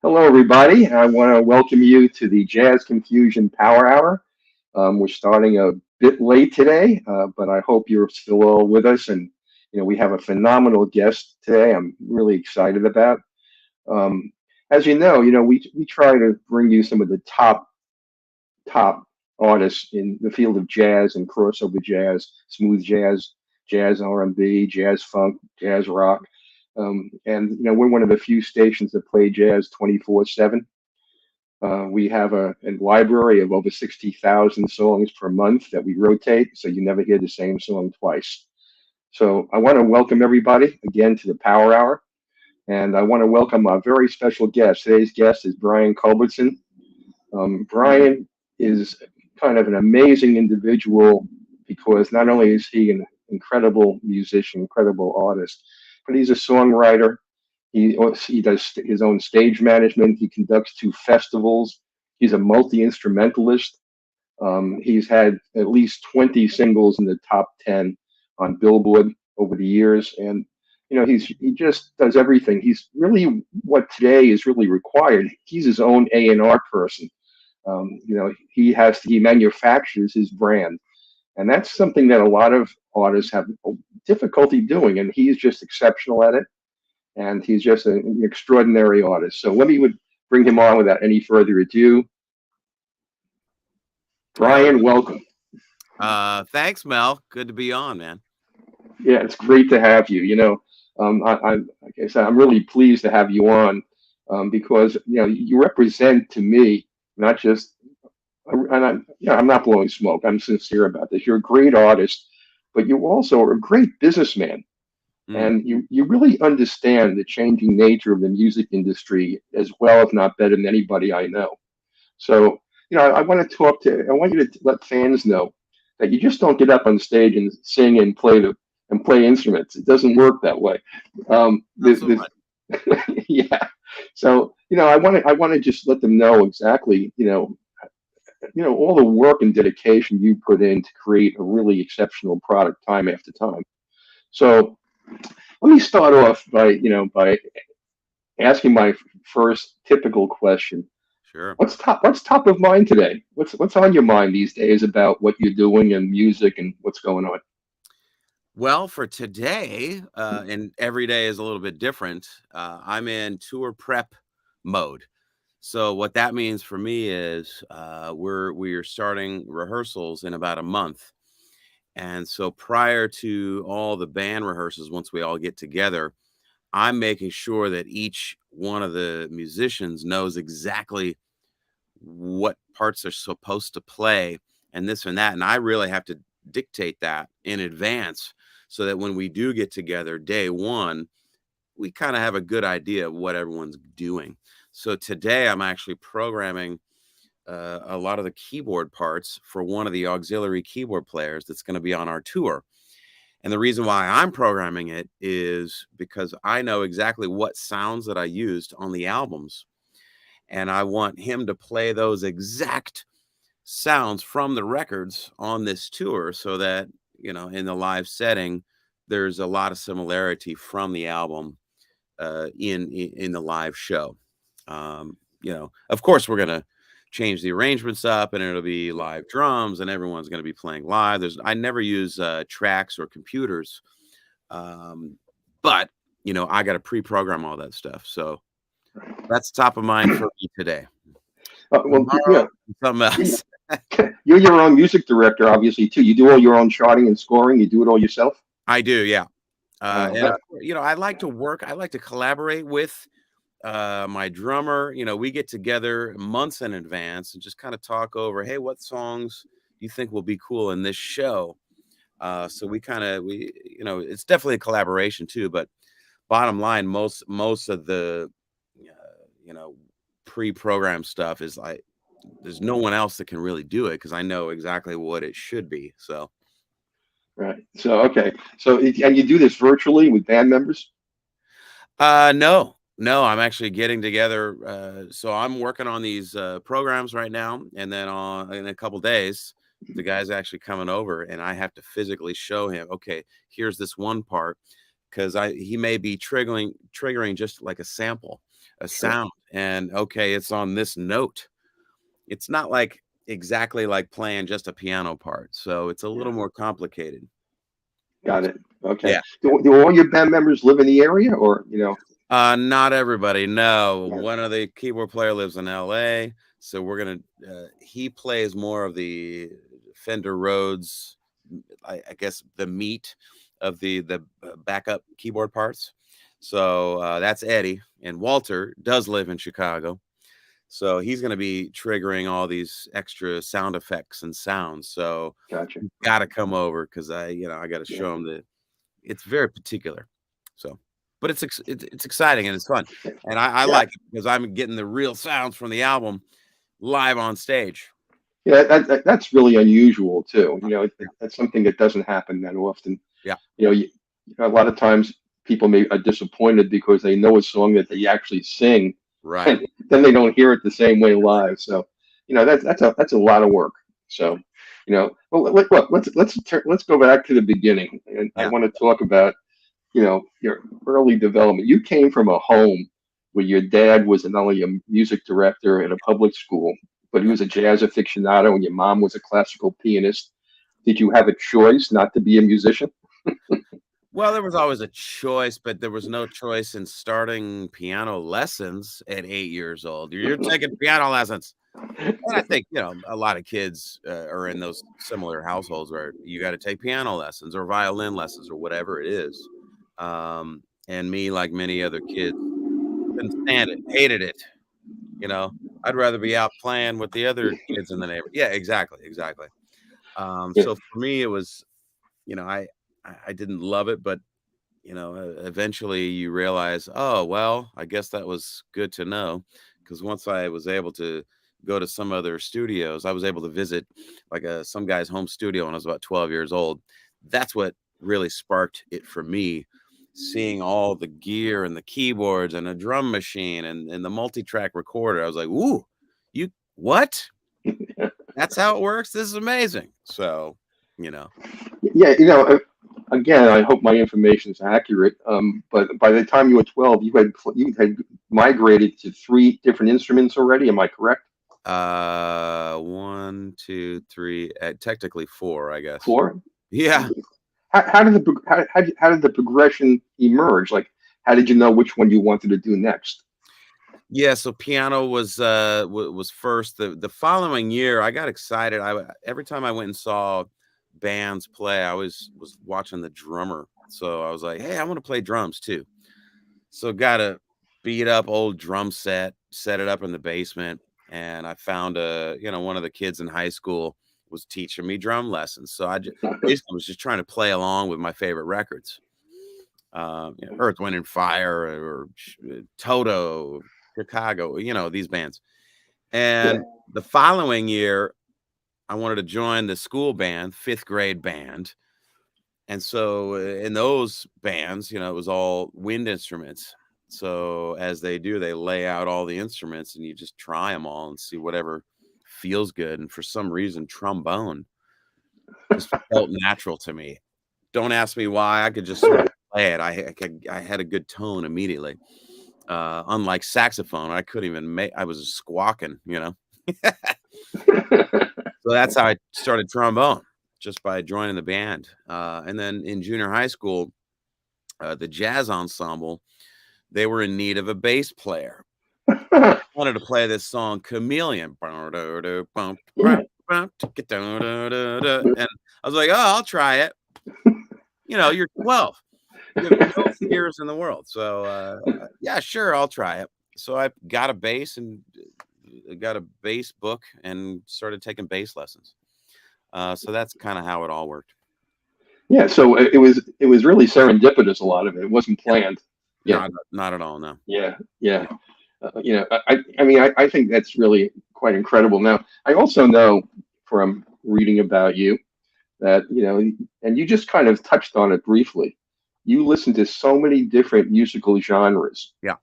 Hello, everybody. I want to welcome you to the Jazz Confusion Power Hour. We're starting a bit late today, but I hope you're still all with us. And we have a phenomenal guest today. I'm really excited about. Um, as we try to bring you some of the top artists in the field of jazz and crossover jazz, smooth jazz, jazz R&B, jazz funk, jazz rock. And we're one of the few stations that play jazz 24/7. We have a library of over 60,000 songs per month that we rotate, so you never hear the same song twice. So I want to welcome everybody again to the Power Hour, and I want to welcome our very special guest. Today's guest is Brian Culbertson. Brian is kind of an amazing individual because not only is he an incredible musician, incredible artist, but he's a songwriter. He does his own stage management. He conducts two festivals. He's a multi-instrumentalist. He's had at least 20 singles in the top 10 on Billboard over the years, and he just does everything. He's really what today is really required. He's his own A&R person. He manufactures his brand, and that's something that a lot of artists have difficulty doing, and he's just exceptional at it. And he's just an extraordinary artist. So let me bring him on without any further ado. Brian, welcome. Thanks, Mel. Good to be on, man. Yeah, it's great to have you. Like I said, I'm really pleased to have you on because you represent to me not just, and I'm not blowing smoke. I'm sincere about this. You're a great artist, but you also are a great businessman. And you really understand the changing nature of the music industry as well, if not better than anybody I know. So, I want you to let fans know that you just don't get up on stage and sing and play instruments. It doesn't work that way. Yeah. So, I want to just let them know exactly, all the work and dedication you put in to create a really exceptional product time after time. So, let me start off by asking my first typical question. Sure. What's top of mind today? What's on your mind these days about what you're doing and music and what's going on? Well, for today, and every day is a little bit different. I'm in tour prep mode. So what that means for me is we are starting rehearsals in about a month. And so prior to all the band rehearsals, once we all get together, I'm making sure that each one of the musicians knows exactly what parts they're supposed to play and this and that. And I really have to dictate that in advance so that when we do get together day one, we kind of have a good idea of what everyone's doing. So today I'm actually programming a lot of the keyboard parts for one of the auxiliary keyboard players that's going to be on our tour. And the reason why I'm programming it is because I know exactly what sounds that I used on the albums. And I want him to play those exact sounds from the records on this tour so that, in the live setting, there's a lot of similarity from the album in the live show. Of course, we're going to change the arrangements up and it'll be live drums and everyone's going to be playing live. I never use tracks or computers. But I got to pre-program all that stuff. So that's top of mind for me today. Well, something else. You're your own music director, obviously, too. You do all your own charting and scoring. You do it all yourself? I do. Yeah. I like to work. I like to collaborate with my drummer. We get together months in advance and just kind of talk over, hey, what songs do you think will be cool in this show? So it's definitely a collaboration too, but bottom line, most of the pre-programmed stuff is like there's no one else that can really do it because I know exactly what it should be. So right. So okay. So and you do this virtually with band members? No, I'm actually getting together. So I'm working on these programs right now, and then in a couple days, the guy's actually coming over, and I have to physically show him. Okay, here's this one part because he may be triggering just like a sample, a sound, and okay, it's on this note. It's not like exactly like playing just a piano part, so it's a little more complicated. Got it. Okay. Yeah. Do all your band members live in the area, or Not everybody. No, Yeah. one of the keyboard player lives in LA, so we're gonna. He plays more of the Fender Rhodes, I guess the meat of the backup keyboard parts. So that's Eddie, and Walter does live in Chicago, so he's going to be triggering all these extra sound effects and sounds. So Gotcha. got to come over because I got to show him that it's very particular. So, but it's exciting and it's fun, and I like it because I'm getting the real sounds from the album live on stage. Yeah, that's really unusual too. That's something that doesn't happen that often. Yeah. A lot of times people are disappointed because they know a song that they actually sing, Right. and then they don't hear it the same way live. So, that's a lot of work. So, well, let's go back to the beginning, and I want to talk about your early development. You came from a home where your dad was not only a music director at a public school, but he was a jazz aficionado, and your mom was a classical pianist. Did you have a choice not to be a musician? Well, there was always a choice, but there was no choice in starting piano lessons at 8 years old. You're taking piano lessons. And I think, a lot of kids are in those similar households where you got to take piano lessons or violin lessons or whatever it is. And me, like many other kids, couldn't stand it, hated it. I'd rather be out playing with the other kids in the neighborhood. Yeah, exactly. So for me, it was, I didn't love it, but eventually you realize, oh, well, I guess that was good to know, because once I was able to go to some other studios, I was able to visit like some guy's home studio when I was about 12 years old. That's what really sparked it for me, seeing all the gear and the keyboards and a drum machine and the multi-track recorder. I was like, ooh, what? That's how it works? This is amazing. So, Yeah, again, I hope my information is accurate. But by the time you were 12, you had migrated to 3 different instruments already. Am I correct? 1, 2, 3, technically 4, I guess. 4? Yeah. How did the progression emerge? Like, how did you know which one you wanted to do next? Yeah, so piano was first. The following year, I got excited. Every time I went and saw bands play, I was watching the drummer. So I was like, hey, I want to play drums too. So got a beat up old drum set it up in the basement, and I found one of the kids in high school was teaching me drum lessons. So I basically was just trying to play along with my favorite records. Earth, Wind and Fire or Toto, Chicago, these bands. And the following year, I wanted to join the school band, 5th grade band. And so in those bands, it was all wind instruments. So as they do, they lay out all the instruments and you just try them all and see whatever feels good. And for some reason, trombone just felt natural to me. Don't ask me why. I could just sort of play it. I had a good tone immediately. Unlike saxophone, I couldn't even I was squawking, So that's how I started trombone, just by joining the band. And then in junior high school, the jazz ensemble, they were in need of a bass player. I wanted to play this song, Chameleon. And I was like, oh, I'll try it. You're 12. You have no fears in the world. So, yeah, sure, I'll try it. So I got a bass and got a bass book and started taking bass lessons. So that's kind of how it all worked. Yeah, so it was really serendipitous. A lot of it wasn't planned. Yeah, not at all. No. Yeah. I think that's really quite incredible. Now, I also know from reading about you that and you just kind of touched on it briefly. You listen to so many different musical genres. Yeah.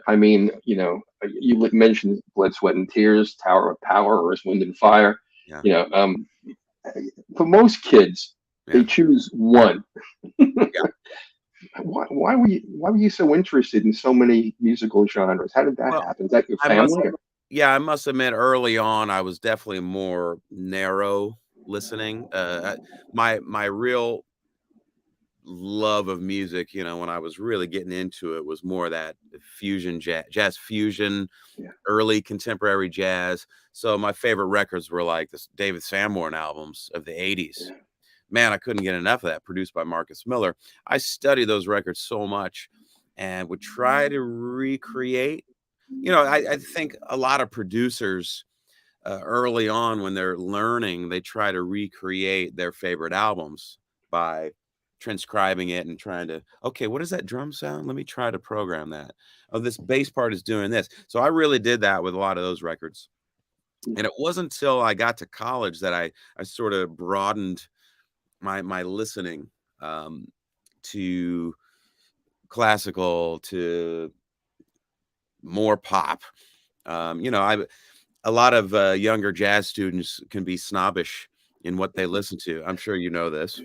I mean, you mentioned Blood, Sweat, and Tears, Tower of Power, Earth, Wind and Fire. Yeah. For most kids, they choose one. why were you so interested in so many musical genres? How did that Well, happen? Is that your I must family? yeah, I must admit early on, I was definitely more narrow listening. My real love of music, when I was really getting into it, was more that fusion jazz fusion, Yeah, early contemporary jazz. So my favorite records were like the David Sanborn albums of the 80s. yeah, Man, I couldn't get enough of that, produced by Marcus Miller. I studied those records so much and would try to recreate. I think a lot of producers early on, when they're learning, they try to recreate their favorite albums by transcribing it and trying to, okay, what is that drum sound? Let me try to program that. Oh, this bass part is doing this. So I really did that with a lot of those records. yeah. And it wasn't until I got to college that I sort of broadened my listening, to classical, to more pop. I A lot of younger jazz students can be snobbish in what they listen to. I'm sure you know this.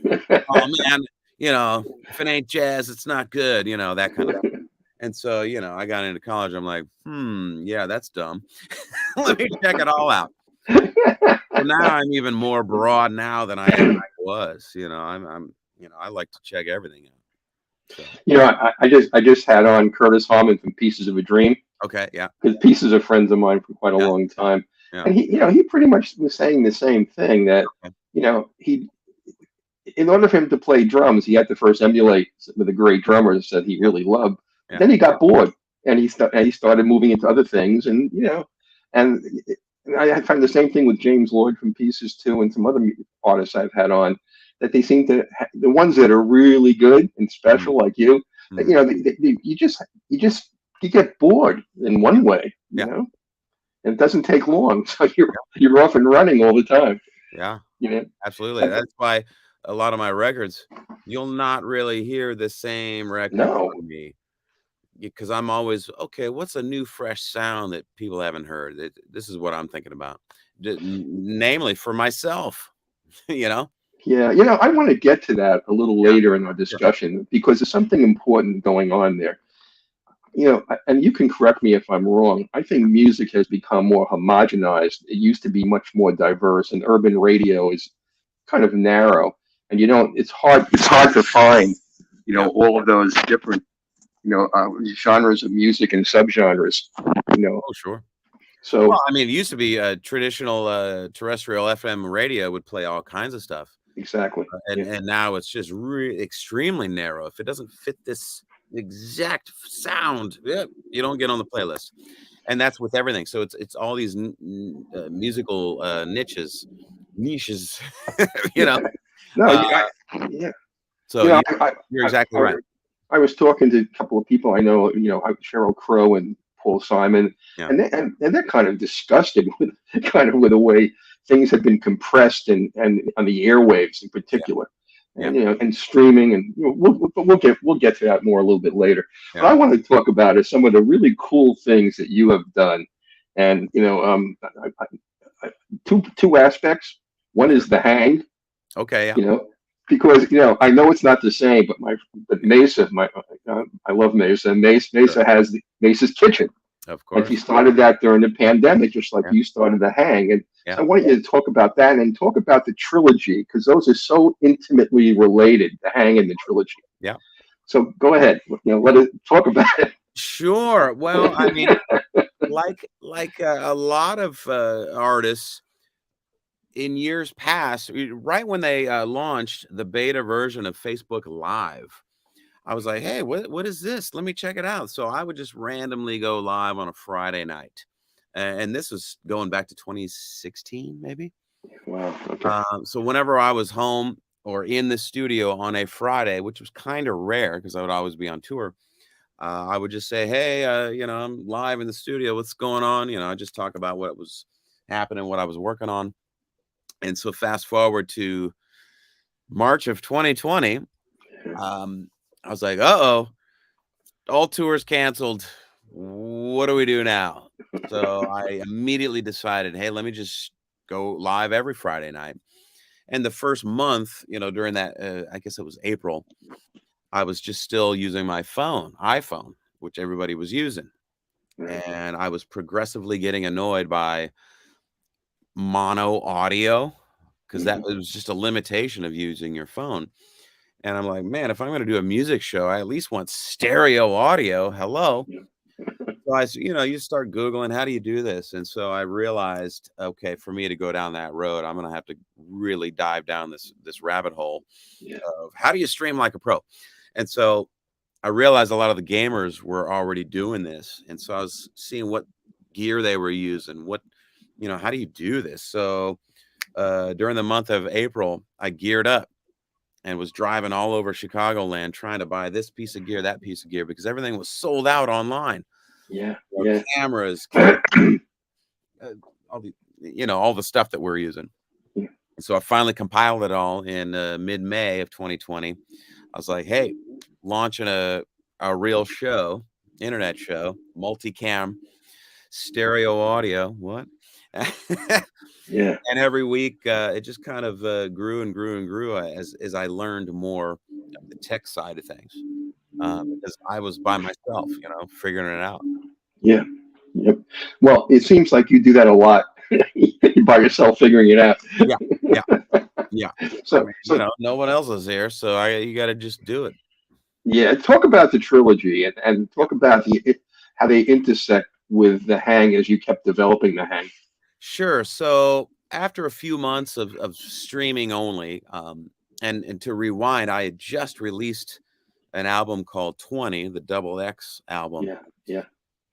Oh man, if it ain't jazz, it's not good. That kind of. And so, I got into college. I'm like, yeah, that's dumb. Let me check it all out. So now I'm even more broad now than I ever was. I like to check everything out. So I just had on Curtis Harmon from Pieces of a Dream, okay, yeah, because Pieces are friends of mine for quite a yeah, long time, yeah. and he pretty much was saying the same thing, that Okay. he, in order for him to play drums, he had to first emulate with a great drummer that he really loved. Yeah, Then he got bored, and he started moving into other things, and I find the same thing with James Lloyd from Pieces too, and some other artists I've had on, that they seem to the ones that are really good and mm, special, like you, that, mm, you get bored in yeah, one way, yeah, and it doesn't take long, so yeah, you're off and running all the time, yeah. you know. Absolutely. That's, That's why a lot of my records, you'll not really hear the same record no, from me, because I'm always, okay, what's a new, fresh sound that people haven't heard? This is what I'm thinking about, namely for myself, you know? yeah, I want to get to that a little Yeah, later in our sure. discussion, because there's something important going on there. And you can correct me if I'm wrong. I think music has become more homogenized. It used to be much more diverse, and urban radio is kind of narrow. And it's hard to find, Yeah. all of those different, genres of music and subgenres. You know, Oh, sure. so Well, I mean, it used to be traditional terrestrial FM radio would play all kinds of stuff. exactly, And yeah, and now it's just extremely narrow. If it doesn't fit this exact sound, yeah, you don't get on the playlist. And that's with everything. So it's all these musical niches, you yeah. know. No, Uh, yeah, so you know, you're exactly I, right. I was talking to a couple of people I know, Cheryl Crow and Paul Simon, Yeah, and they're kind of disgusted with the way things have been compressed, and on the airwaves in yeah, particular, yeah, and streaming, and we'll get to that more a little bit later. What yeah. I want to talk about is some of the really cool things that you have done, and two aspects. One Sure. is the hang, Okay. Yeah. you know, because I know it's not the same, but Mesa, I love Mesa. And Sure. Mesa has Mesa's Kitchen, Of and she course. started that during the pandemic, just like Yeah. you started the Hang. And Yeah. so I want you to talk about that and talk about the trilogy, because those are so intimately related, the Hang and the trilogy. Yeah. So go ahead, let it talk about it. Sure. Well, I mean, like a lot of artists in years past, right when they launched the beta version of Facebook Live, I was like, hey, what is this? Let me check it out. So I would just randomly go live on a Friday night. And this was going back to 2016, maybe. Wow. Okay. So whenever I was home or in the studio on a Friday, which was kind of rare because I would always be on tour, I would just say, hey, I'm live in the studio. What's going on? I just talk about what was happening, what I was working on. And so fast forward to March of 2020, I was like, uh-oh, all tours canceled. What do we do now? So I immediately decided, hey, let me just go live every Friday night. And the first month, during that, I guess it was April, I was just still using my iPhone, which everybody was using. Right. And I was progressively getting annoyed by mono audio, because that was just a limitation of using your phone. And I'm like, man, if I'm going to do a music show, I at least want stereo audio. Hello. Yeah. So you start Googling, how do you do this? And so I realized, okay, for me to go down that road, I'm going to have to really dive down this rabbit hole of how do you stream like a pro? And so I realized a lot of the gamers were already doing this. And so I was seeing what gear they were using, how do you do this? So during the month of April, I geared up and was driving all over Chicagoland trying to buy this piece of gear, that piece of gear, because everything was sold out online. Cameras, all the stuff that we're using. So I finally compiled it all in mid-May of 2020. I was like, hey, launching a real show, internet show, multicam, stereo audio. What? Yeah. And every week it just kind of grew and grew and grew as I learned more of the tech side of things, because I was by myself, figuring it out. Yeah. Yep. Well, it seems like you do that a lot by yourself, figuring it out. Yeah. So, no one else is there, so you got to just do it. Yeah. Talk about the trilogy and talk about how they intersect with the Hang as you kept developing the Hang. Sure. So after a few months of streaming only, and to rewind, I had just released an album called 20, the Double X album. Yeah.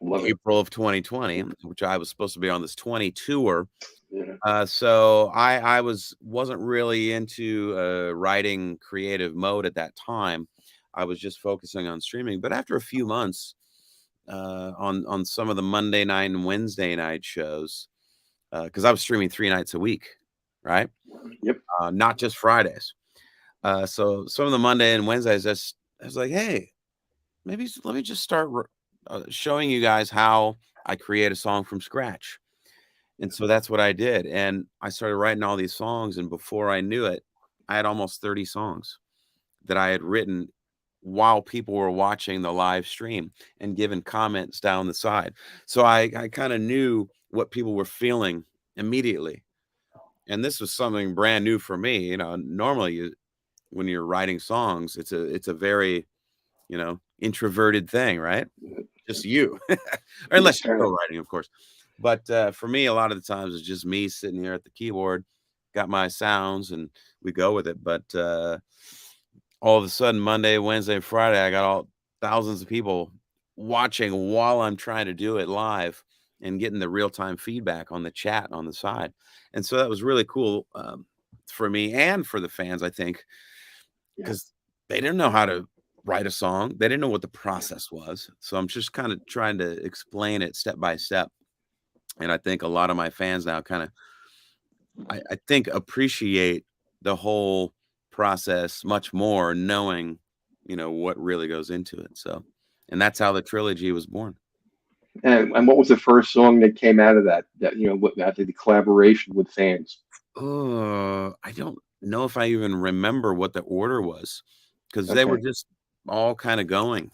Love April of 2020, which I was supposed to be on this 20 tour. So I wasn't really into writing creative mode at that time. I was just focusing on streaming. But after a few months, on some of the Monday night and Wednesday night shows, because I was streaming 3 nights a week, right? Yep. Not just Fridays. So some of the Monday and Wednesdays, I was like, hey, maybe let me just start showing you guys how I create a song from scratch. And so that's what I did. And I started writing all these songs. And before I knew it, I had almost 30 songs that I had written while people were watching the live stream and giving comments down the side. So I kind of knew what people were feeling immediately. And this was something brand new for me. Normally when you're writing songs, it's a very, introverted thing, right? Just you, or unless you're co-writing, of course. But for me, a lot of the times it's just me sitting here at the keyboard, got my sounds, and we go with it. But all of a sudden, Monday, Wednesday, Friday, I got all thousands of people watching while I'm trying to do it live and getting the real-time feedback on the chat on the side. And so that was really cool for me and for the fans, I think, because they didn't know how to write a song. They didn't know what the process was. So I'm just kind of trying to explain it step by step. And I think a lot of my fans now kind of, I think, appreciate the whole process much more, knowing, what really goes into it. So, and that's how the trilogy was born. And what was the first song that came out of that after the collaboration with fans? I don't know if I even remember what the order was, because they were just all kind of going,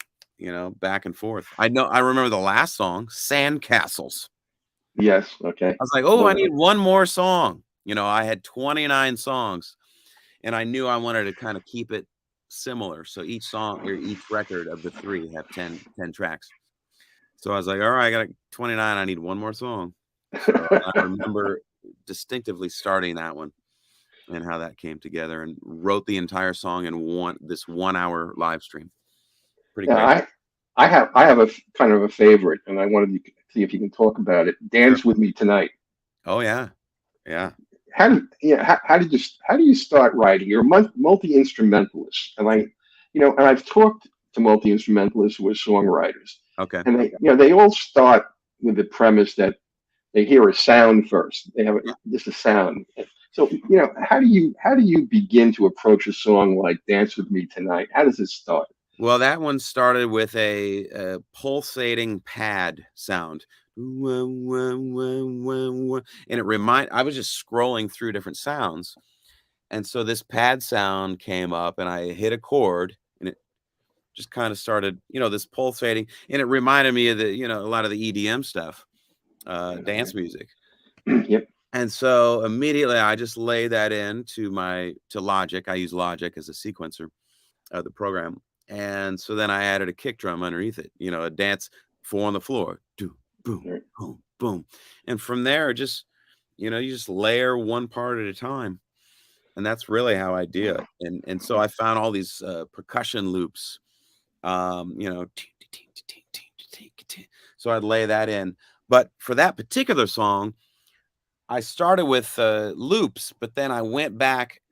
back and forth. I remember the last song, Sandcastles. Yes. Okay. I was like, oh, I need one more song. I had 29 songs, and I knew I wanted to kind of keep it similar. So each song or each record of the 3 have 10 tracks. So I was like, all right, I got 29. I need one more song. So I remember distinctively starting that one and how that came together, and wrote the entire song in this 1 hour live stream. Pretty great. I have a kind of a favorite, and I wanted to see if you can talk about it. Dance with Me Tonight. Oh yeah. How do you start writing? You're a multi-instrumentalist, and I've talked to multi-instrumentalists who are songwriters. Okay. And they all start with the premise that they hear a sound first. They have just a sound. So, how do you begin to approach a song like Dance with Me Tonight? How does it start? Well, that one started with a pulsating pad sound. And I was just scrolling through different sounds. And so this pad sound came up, and I hit a chord, and just kind of started, this pulsating, and it reminded me of the, a lot of the EDM stuff, dance music. Yep. And so immediately I just lay that in to Logic. I use Logic as a sequencer of the program. And so then I added a kick drum underneath it, a dance 4 on the floor, do, boom, boom, boom. And from there, just, you just layer one part at a time. And that's really how I do it. And so I found all these percussion loops, so I'd lay that in. But for that particular song, I started with loops, but then I went back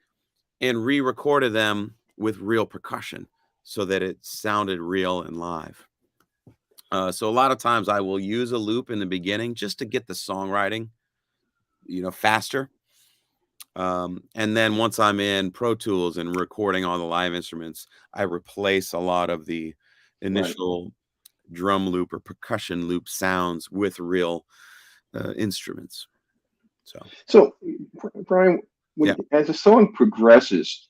and re-recorded them with real percussion so that it sounded real and live. So a lot of times I will use a loop in the beginning just to get the songwriting, faster. And then once I'm in Pro Tools and recording all the live instruments, I replace a lot of the initial drum loop or percussion loop sounds with real instruments. So Brian, as a song progresses,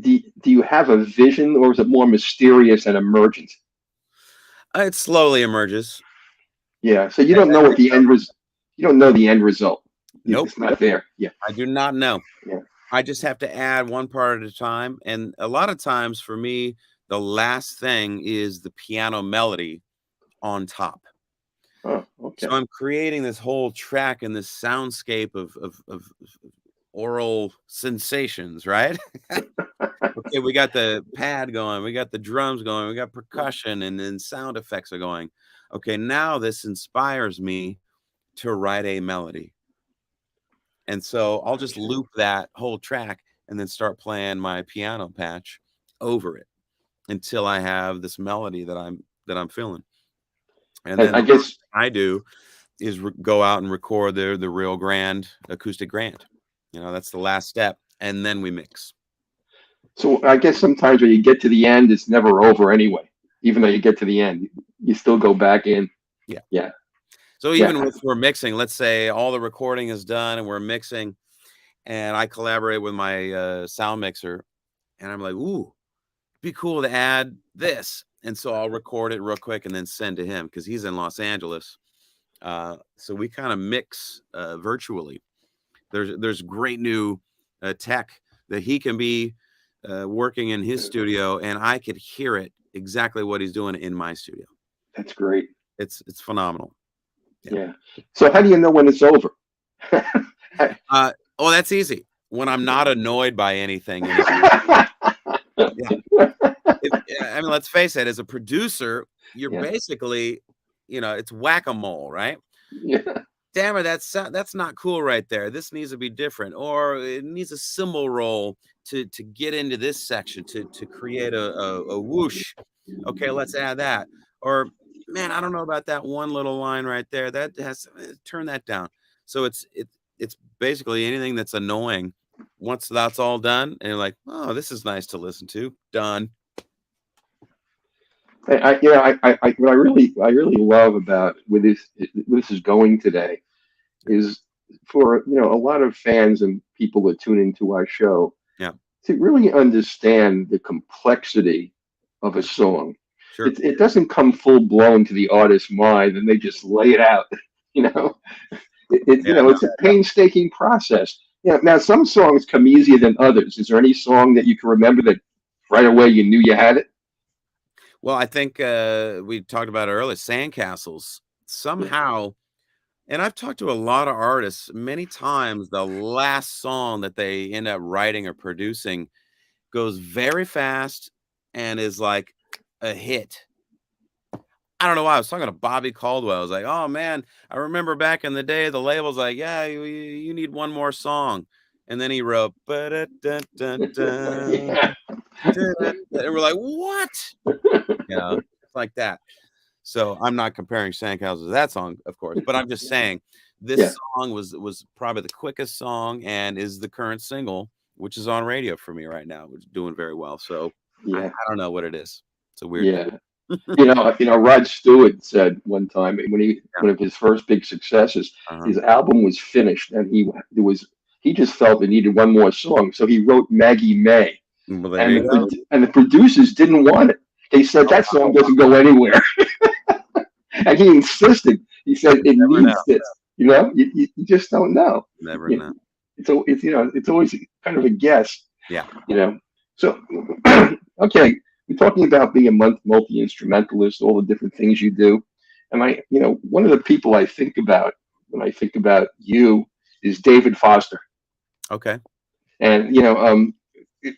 do you have a vision, or is it more mysterious and emergent? It slowly emerges. Yeah. So you don't know what the end result. You don't know the end result. Nope. It's not there. Yeah. I do not know. Yeah. I just have to add one part at a time. And a lot of times for me, the last thing is the piano melody on top. Oh, okay. So I'm creating this whole track and this soundscape of oral sensations, right? Okay, we got the pad going, we got the drums going, we got percussion, and then sound effects are going. Okay, now this inspires me to write a melody. And so I'll just loop that whole track and then start playing my piano patch over it until I have this melody that I'm feeling. And then I guess I do is go out and record the real grand acoustic grand. That's the last step, and then we mix. So I guess sometimes when you get to the end, it's never over anyway. Even though you get to the end, you still go back in. Yeah. Yeah. So even if we're mixing, let's say all the recording is done and we're mixing, and I collaborate with my sound mixer, and I'm like, ooh, it'd be cool to add this. And so I'll record it real quick and then send to him because he's in Los Angeles. So we kind of mix virtually. There's great new tech that he can be working in his studio, and I could hear it exactly what he's doing in my studio. That's great. It's phenomenal. Yeah. So how do you know when it's over? That's easy. When I'm not annoyed by anything. Let's face it, as a producer, you're basically, it's whack-a-mole, right? Yeah. Damn it, that's not cool right there. This needs to be different, or it needs a cymbal roll to get into this section to create a whoosh. Okay, let's add that. Or man, I don't know about that one little line right there. That has turn that down. So it's basically anything that's annoying. Once that's all done, and you're like, oh, this is nice to listen to. Done. What I really love about where this is going today is for a lot of fans and people that tune into our show to really understand the complexity of a song. Sure. It doesn't come full blown to the artist's mind and they just lay it out. It's a painstaking process. Now some songs come easier than others. Is there any song that you can remember that right away you knew you had it? Well, I think we talked about it earlier, Sandcastles. Somehow, and I've talked to a lot of artists many times, the last song that they end up writing or producing goes very fast and is like a hit. I don't know why. I was talking to Bobby Caldwell. I was like, oh, man, I remember back in the day, the label's like, yeah, you need one more song. And then he wrote, and we're like, what? It's like that. So I'm not comparing Sandcastles to that song, of course, but I'm just saying this song was probably the quickest song and is the current single, which is on radio for me right now, which is doing very well. So I don't know what it is. It's a weird thing. Rod Stewart said one time when one of his first big successes, his album was finished and he just felt it needed one more song, so he wrote Maggie May, and the producers didn't want it He said that song doesn't go anywhere, and he insisted. He said it needs this. You know, you just don't know. Never You know. It's you know, it's always kind of a guess. Yeah. You know, so okay, we're talking about being a multi-instrumentalist, all the different things you do, and you know, one of the people I think about when I think about you is David Foster. Okay. And you know,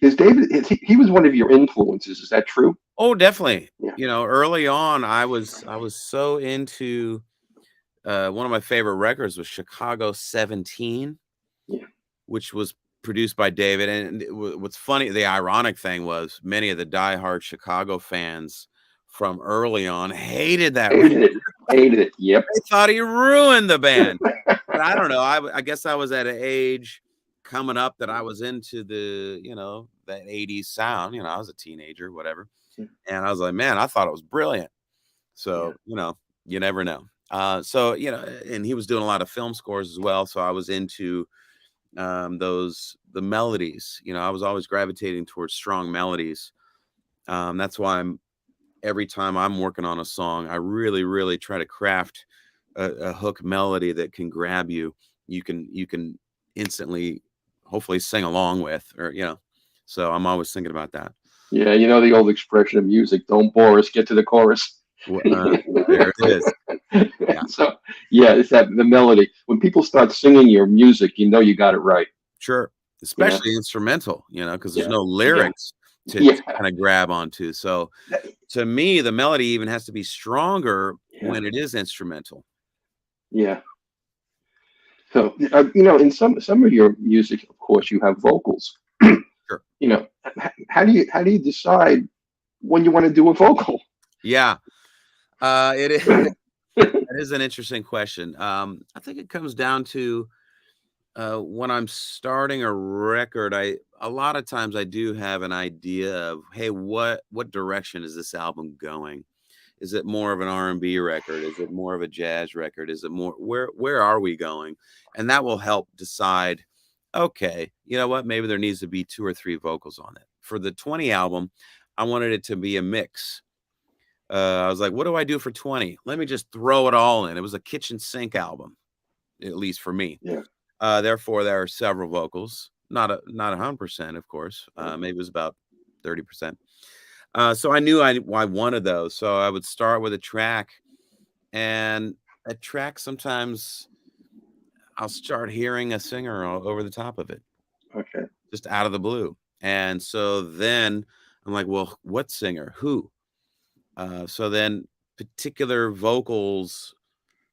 is David? He was one of your influences. Is that true? Oh, definitely. Yeah. You know, early on, I was so into one of my favorite records was Chicago 17, Yeah. which was produced by David. And what's funny, the ironic thing was many of the diehard Chicago fans from early on hated that record. Hated it. Yep. They thought he ruined the band. But I don't know. I guess I was at an age coming up that I was into the, you know, that 80s sound. You know, I was a teenager, whatever. And I was like, man, I thought it was brilliant. So, you know, you never know. So, you know, and he was doing a lot of film scores as well. So I was into the melodies. You know, I was always gravitating towards strong melodies. That's why every time I'm working on a song, I really try to craft a hook melody that can grab you. You can instantly, hopefully, sing along with, or you know. So I'm always thinking about that. Yeah, you know the old expression of music: "Don't bore us, get to the chorus." There it is. Yeah. So yeah, it's that the melody. When people start singing your music, you know you got it right. Sure, especially instrumental. You know, because there's no lyrics to kind of grab onto. So to me, the melody even has to be stronger when it is instrumental. Yeah. So you know, in some of your music, of course, you have vocals. Sure. You know, how do you decide when you want to do a vocal? Yeah, it is. That is an interesting question. I think it comes down to when I'm starting a record. A lot of times I do have an idea of, hey, what direction is this album going? Is it more of an R&B record? Is it more of a jazz record? Is it more where are we going? And that will help decide, okay, you know what? Maybe there needs to be 2 or 3 vocals on it. For the 20 album, I wanted it to be a mix. I was like, what do I do for 20? Let me just throw it all in. It was a kitchen sink album, at least for me. Yeah. Therefore, there are several vocals, not 100%, of course. Maybe it was about 30%. So I knew I wanted those. So I would start with a track, and a track sometimes I'll start hearing a singer over the top of it. Okay. Just out of the blue. And so then I'm like, well, what singer? Who? So then particular vocals,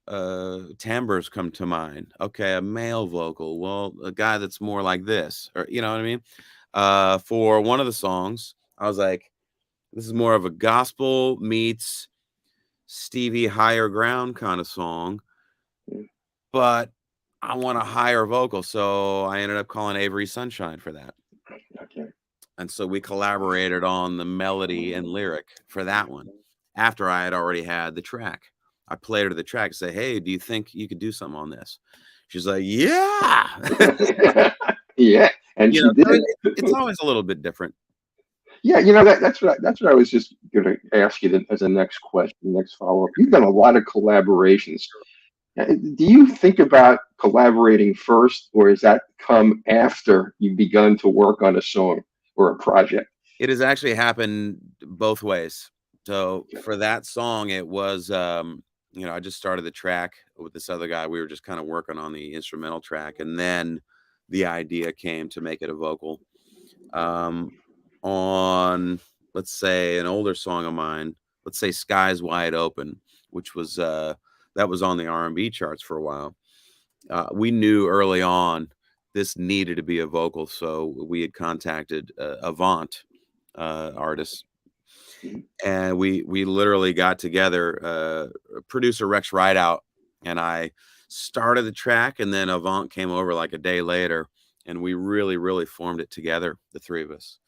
timbres come to mind. Okay, a male vocal. Well, a guy that's more like this, or you know what I mean? For one of the songs, I was like, this is more of a gospel meets Stevie higher ground kind of song, but I want a higher vocal. So I ended up calling Avery Sunshine for that. Okay. And so we collaborated on the melody and lyric for that one after I had already had the track. I played her the track and say, hey, do you think you could do something on this? She's like, yeah. Yeah. And she did. It's always a little bit different. Yeah, you know that's what I was just going to ask you as a next question, next follow up. You've done a lot of collaborations. Do you think about collaborating first, or does that come after you've begun to work on a song or a project? It has actually happened both ways. So for that song, it was, you know, I just started the track with this other guy. We were just kind of working on the instrumental track, and then the idea came to make it a vocal. On, let's say, an older song of mine, let's say Skies Wide Open, which was that was on the R&B charts for a while. We knew early on this needed to be a vocal, so we had contacted Avant artists, and we literally got together, producer Rex Rideout and I started the track, and then Avant came over like a day later, and we really formed it together, the three of us.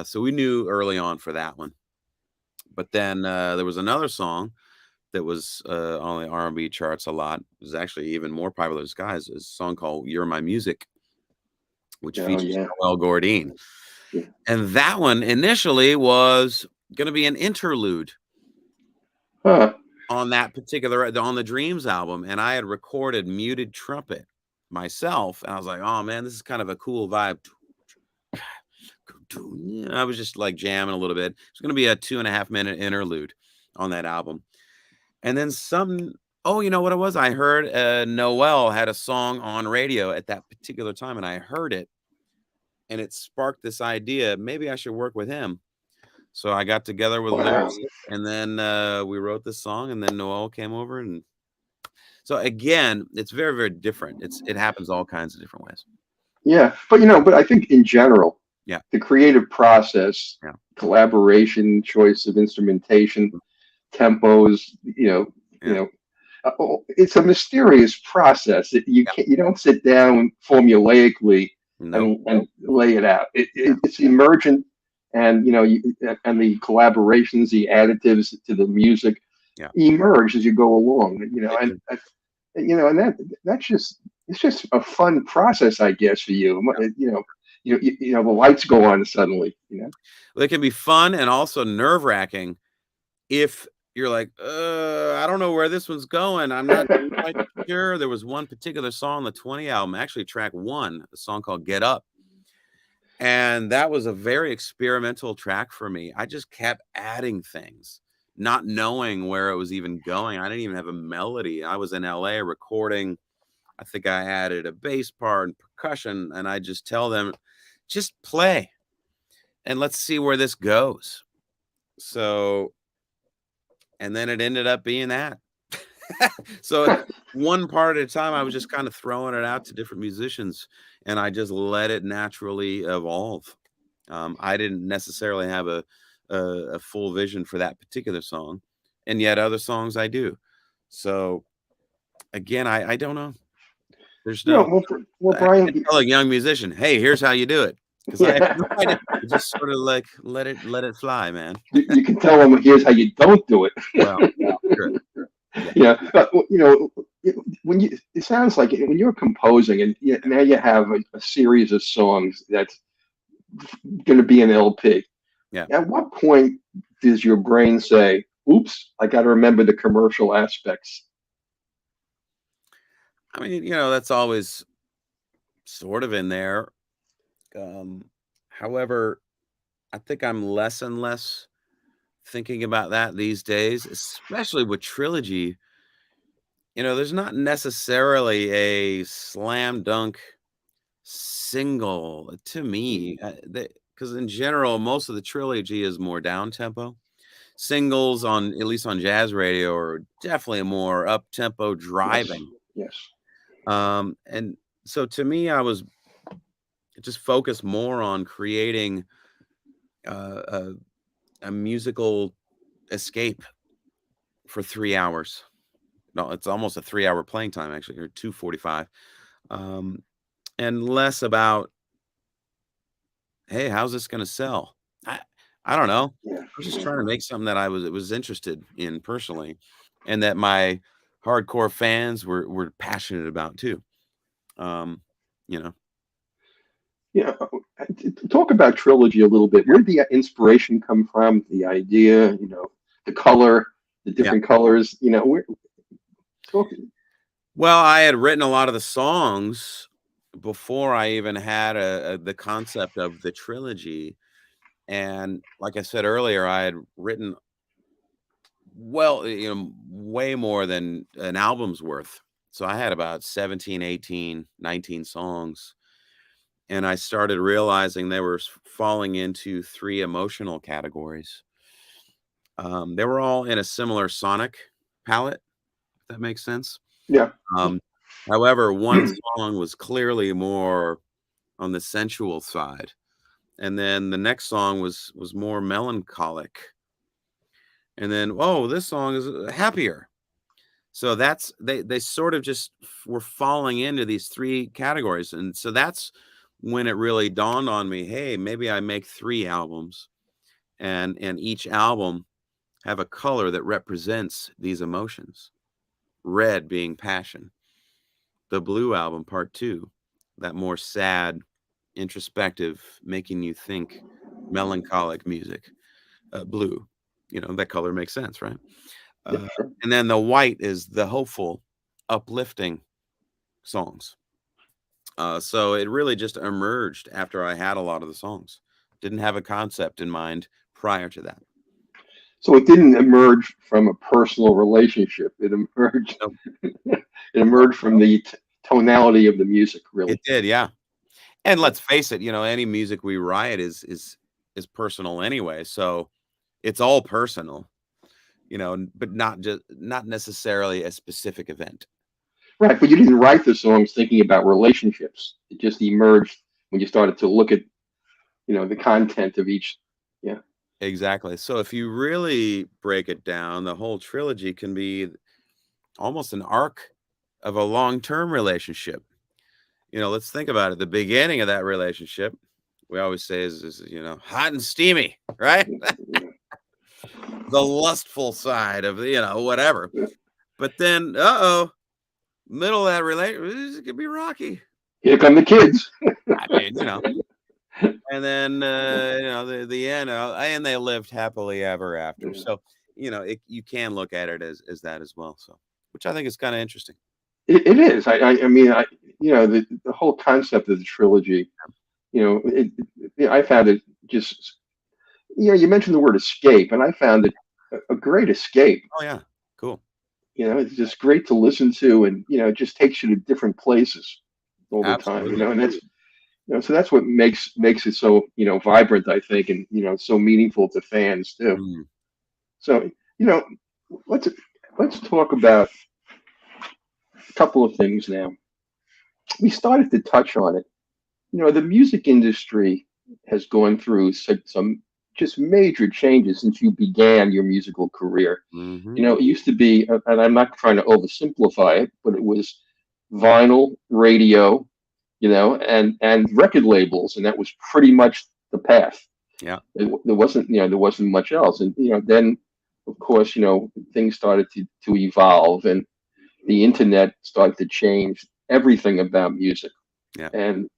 So we knew early on for that one. But then there was another song that was on the R&B charts a lot. It was actually even more popular as guys. It's a song called You're My Music, which features Noel Gourdin. And that one initially was going to be an interlude on that particular, on the Dreams album. And I had recorded muted trumpet myself. And I was like, oh man, this is kind of a cool vibe. I was just like jamming a little bit. It's going to be a 2.5-minute interlude on that album. And then oh, you know what it was? I heard Noel had a song on radio at that particular time, and I heard it, and it sparked this idea. Maybe I should work with him. So I got together with Lorber, and then we wrote this song, and then Noel came over. And so again, it's very, very different. It happens all kinds of different ways. Yeah. But I think in general, the creative process, collaboration, choice of instrumentation, tempos, it's a mysterious process. You don't sit down formulaically and lay it out. It's emergent, and and the collaborations, the additives to the music emerge as you go along. And it's just a fun process, I guess, for you. The lights go on suddenly. Well, it can be fun and also nerve-wracking if you're like, I don't know where this one's going. I'm not quite sure. There was one particular song on the 20 album, actually track 1, a song called Get Up. And that was a very experimental track for me. I just kept adding things, not knowing where it was even going. I didn't even have a melody. I was in LA recording. I think I added a bass part and percussion, and I just tell them, just play and let's see where this goes. So, and then it ended up being that. So one part at a time, I was just kind of throwing it out to different musicians, and I just let it naturally evolve. I didn't necessarily have a full vision for that particular song, and yet other songs I do. So again, I don't know. There's no, Brian, I tell a young musician, hey, here's how you do it. Because I just sort of like let it fly, man. You can tell them, here's how you don't do it. Well, sure. But it sounds like when you're composing, and now you have a series of songs that's going to be an LP. Yeah. At what point does your brain say, "Oops, I got to remember the commercial aspects"? I mean, that's always sort of in there. However, I think I'm less and less thinking about that these days, especially with Trilogy. There's not necessarily a slam dunk single to me, because in general, most of the Trilogy is more down tempo. Singles at least on jazz radio, are definitely more up tempo driving. Yes. And so to me, I was just focused more on creating a musical escape for 3 hours. No, it's almost a 3-hour playing time, actually, or 2:45, and less about, hey, how's this going to sell? I don't know. I was just trying to make something that I was interested in personally, and that my hardcore fans were passionate about too. Talk about Trilogy a little bit. Where did the inspiration come from? The idea, the color, the different colors, Well, I had written a lot of the songs before I even had the concept of the Trilogy. And like I said earlier, I had written, way more than an album's worth. So I had about 17, 18, 19 songs. And I started realizing they were falling into 3 emotional categories. They were all in a similar sonic palette, if that makes sense. Yeah. However, one song was clearly more on the sensual side. And then the next song was more melancholic. And then, this song is happier. So that's, they sort of just were falling into these 3 categories. And so that's when it really dawned on me, hey, maybe I make 3 albums, and each album have a color that represents these emotions. Red being passion. The Blue album, part 2, that more sad, introspective, making you think, melancholic music. blue. You know, that color makes sense, right? Yeah, sure. And then the white is the hopeful, uplifting songs. So it really just emerged after I had a lot of the songs. Didn't have a concept in mind prior to that. So it didn't emerge from a personal relationship. It emerged. Nope. It emerged from the tonality of the music, really. It did, yeah. And let's face it, you know, any music we write is personal anyway. So it's all personal, you know, but not necessarily a specific event. Right, but you didn't write the songs thinking about relationships. It just emerged when you started to look at, the content of each. Yeah. Exactly. So if you really break it down, the whole trilogy can be almost an arc of a long-term relationship. You know, let's think about it. The beginning of that relationship, we always say is hot and steamy, right? The lustful side of whatever. But then, middle of that relationship, it could be rocky. Here come the kids. I mean, and then the end, and they lived happily ever after. Yeah. So you can look at it as that as well. So, which I think is kind of interesting. It is. I mean, the whole concept of the trilogy. I found it just. You mentioned the word escape, and I found it a great escape. Oh yeah, cool. It's just great to listen to, and it just takes you to different places all the Absolutely. time. And that's so that's what makes it so vibrant, I think, and so meaningful to fans too. Mm. So let's talk about a couple of things now. We started to touch on it. The music industry has gone through some just major changes since you began your musical career. Mm-hmm. It used to be, and I'm not trying to oversimplify it, but it was vinyl, radio, and record labels, and that was pretty much the path. Yeah. There wasn't much else, and then of course things started to evolve, and the internet started to change everything about music. Yeah. And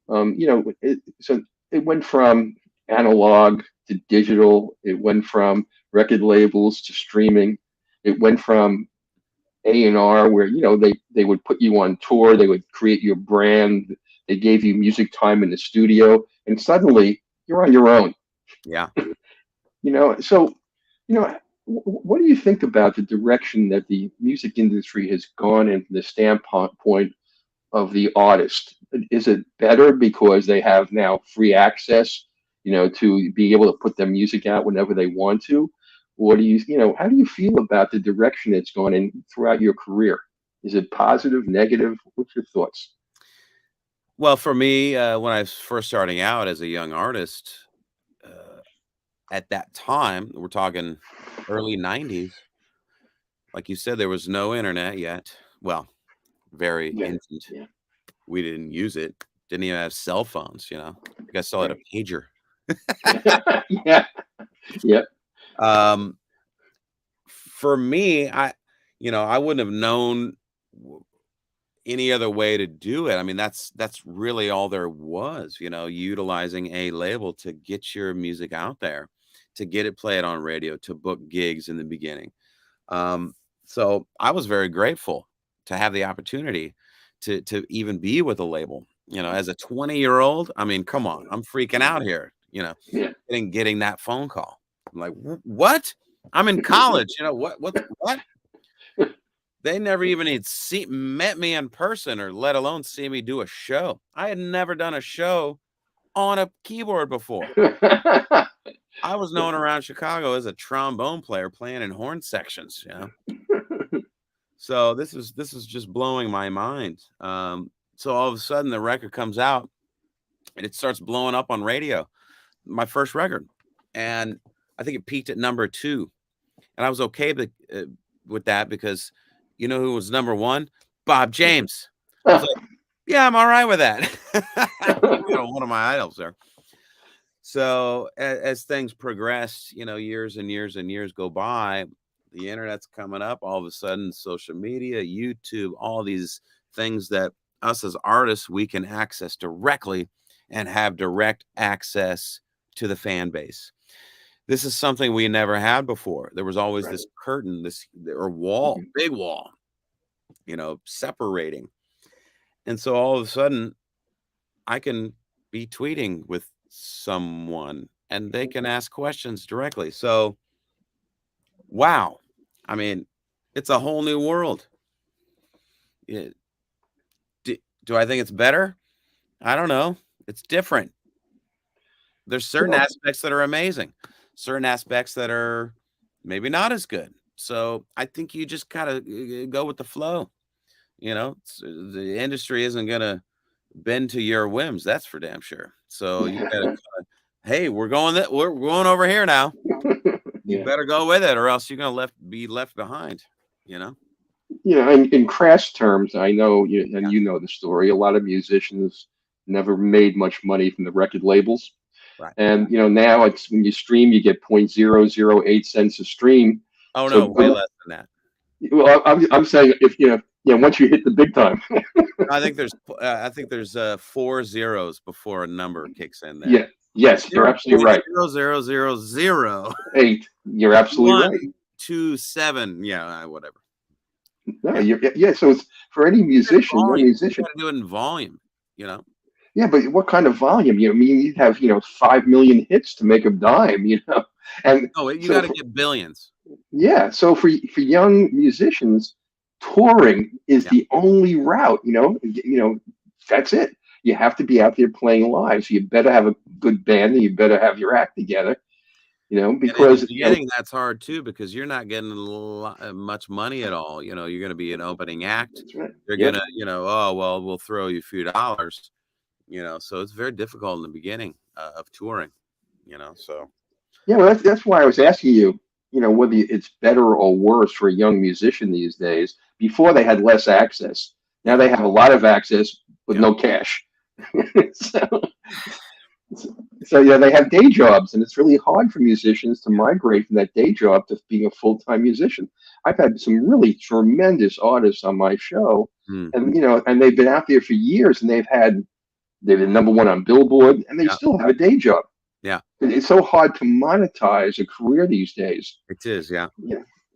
so it went from analog to digital. It went from record labels to streaming. It went from A&R, where they would put you on tour. They would create your brand. They gave you music time in the studio, and suddenly you're on your own. Yeah. So what do you think about the direction that the music industry has gone in from the standpoint of the artist? Is it better because they have now free access, to be able to put their music out whenever they want to? Or how do you feel about the direction it's gone in throughout your career? Is it positive, negative? What's your thoughts? Well, for me, when I was first starting out as a young artist, at that time, we're talking early 90s, like you said, there was no internet yet. Well, very infant. Yeah. We didn't use it. Didn't even have cell phones, I guess still had a pager. Yeah. Yeah. For me, I wouldn't have known any other way to do it. I mean, that's really all there was, utilizing a label to get your music out there, to get it played on radio, to book gigs in the beginning. So I was very grateful to have the opportunity to even be with a label. As a 20-year-old, I mean, come on, I'm freaking out here, getting that phone call. I'm like, what? I'm in college, what? They never even met me in person, or let alone see me do a show. I had never done a show on a keyboard before. I was known around Chicago as a trombone player playing in horn sections, So this is just blowing my mind. So all of a sudden the record comes out and it starts blowing up on radio, my first record. And I think it peaked at number 2. And I was okay with that because who was number 1? Bob James. I was like, yeah, I'm all right with that. One of my idols there. So as things progressed, years and years and years go by, the internet's coming up, all of a sudden, social media, YouTube, all these things that us as artists, we can access directly and have direct access to the fan base. this is something we never had before. There was always this curtain, or wall, big wall, separating. And so all of a sudden I can be tweeting with someone and they can ask questions directly. So, wow. I mean, it's a whole new world. Do I think it's better? I don't know. It's different. There's certain aspects that are amazing, certain aspects that are maybe not as good. So I think you just gotta go with the flow. The industry isn't gonna bend to your whims. That's for damn sure. So you gotta, hey, we're going over here now. You better go with it, or else you're gonna be left behind. In crass terms, I know, and you know the story. A lot of musicians never made much money from the record labels. Right. And now it's when you stream, you get 0.008 cents a stream. Oh no, way less than that. Well, I'm saying if once you hit the big time. I think there's 4 zeros before a number kicks in there. Yeah. Yes, you're absolutely right. 0.0008. You're absolutely right. 27. Yeah, whatever. No, so it's for any musician. You got to do it in volume. Yeah, but what kind of volume? You'd have 5 million hits to make a dime. And you got to get billions. Yeah, so for young musicians, touring is the only route. That's it. You have to be out there playing live. So you better have a good band, and you better have your act together. Because that's hard too, because you're not getting much money at all. You're going to be an opening act. That's right. You're gonna, we'll throw you a few dollars. So it's very difficult in the beginning of touring. So. Yeah, well, that's why I was asking you. Whether it's better or worse for a young musician these days. Before they had less access. Now they have a lot of access with no cash. So they have day jobs, and it's really hard for musicians to migrate from that day job to being a full-time musician. I've had some really tremendous artists on my show, and and they've been out there for years, and they've been number one on Billboard, and they still have a day job. Yeah, it's so hard to monetize a career these days. It is, yeah.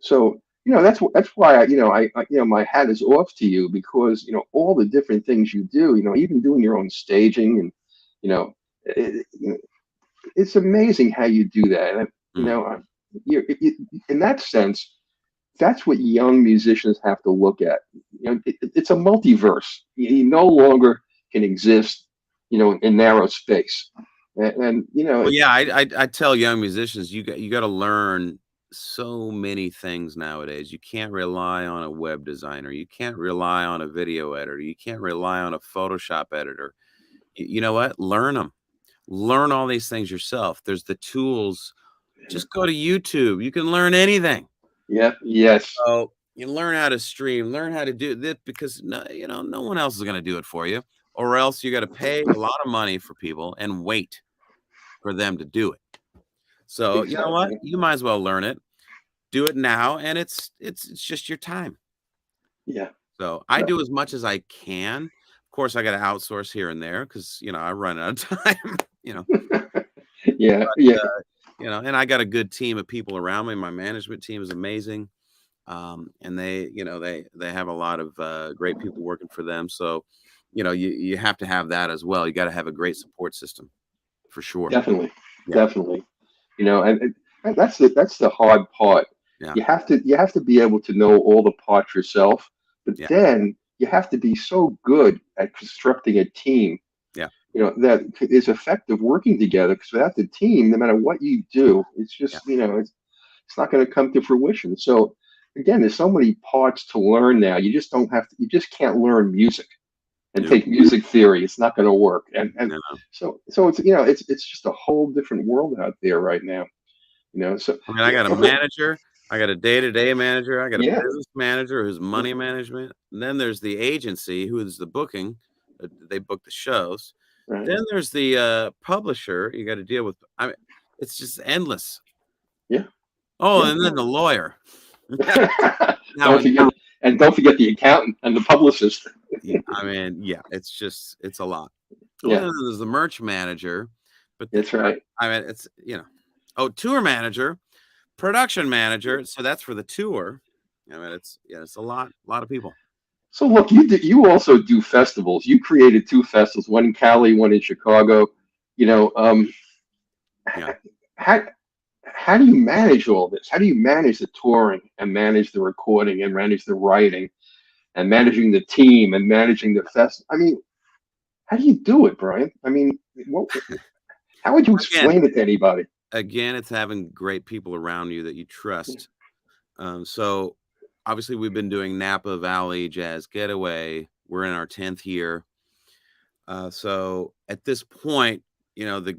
So that's why I my hat is off to you, because all the different things you do. Even doing your own staging, and it's amazing how you do that. And, in that sense, that's what young musicians have to look at. It's a multiverse. You no longer can exist, in narrow space. And I tell young musicians, you got to learn so many things nowadays. You can't rely on a web designer. You can't rely on a video editor. You can't rely on a Photoshop editor. You know what? Learn them. Learn all these things yourself. There's the tools. Just go to YouTube. You can learn anything. Yeah. Yes. So you learn how to stream. Learn how to do this, because no one else is going to do it for you. Or else you got to pay a lot of money for people and wait for them to do it. So You know what? You might as well learn it. Do it now, and it's just your time. Yeah. So I do as much as I can. Of course, I got to outsource here and there because I run out of time. Yeah. And I got a good team of people around me. My management team is amazing, and they have a lot of great people working for them. So. You have to have that as well. You got to have a great support system, for sure. Definitely. And that's the hard part. Yeah. You have to be able to know all the parts yourself, but then you have to be so good at constructing a team. Yeah. That is effective working together. Because without the team, no matter what you do, it's just it's not going to come to fruition. So again, there's so many parts to learn now. You just can't learn music. And take music theory. It's not going to work. And so it's it's just a whole different world out there right now. So I got a manager, I got a day-to-day manager, I got a business manager who's money management. And then there's the agency who is the booking. They book the shows. Right. Then there's the publisher you got to deal with. It's just endless. Yeah. Oh, and then the lawyer. Don't forget the accountant and the publicist. It's a lot. Yeah. Well, then there's the merch manager, but that's right. It's Oh, tour manager, production manager. So that's for the tour. I mean, it's a lot of people. So look, you also do festivals. You created 2 festivals, one in Cali, one in Chicago. You know, Yeah. how do you manage all this? How do you manage the touring and manage the recording and manage the writing and managing the team and managing the fest? I mean, how do you do it, Brian? I mean, how would you explain it to anybody? Again, it's having great people around you that you trust. So obviously we've been doing Napa Valley Jazz Getaway. We're in our 10th year. So at this point, you know, the